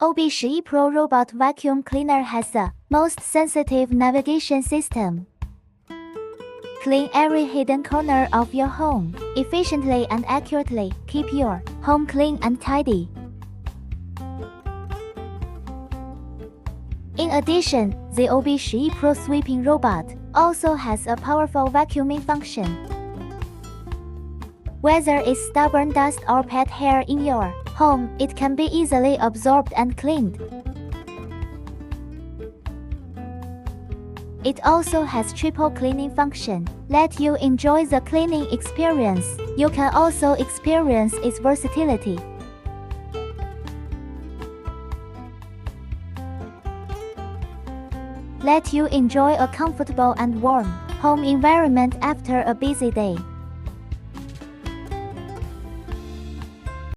Oubao Pro Robot Vacuum Cleaner has the most sensitive navigation system. Clean every hidden corner of your home, efficiently and accurately. Keep your home clean and tidy. In addition, the Oubao Pro Sweeping Robot also has a powerful vacuuming function. Whether it's stubborn dust or pet hair in your home, it can be easily absorbed and cleaned. It also has triple cleaning function. Let you enjoy the cleaning experience. You can also experience its versatility. Let you enjoy a comfortable and warm home environment after a busy day.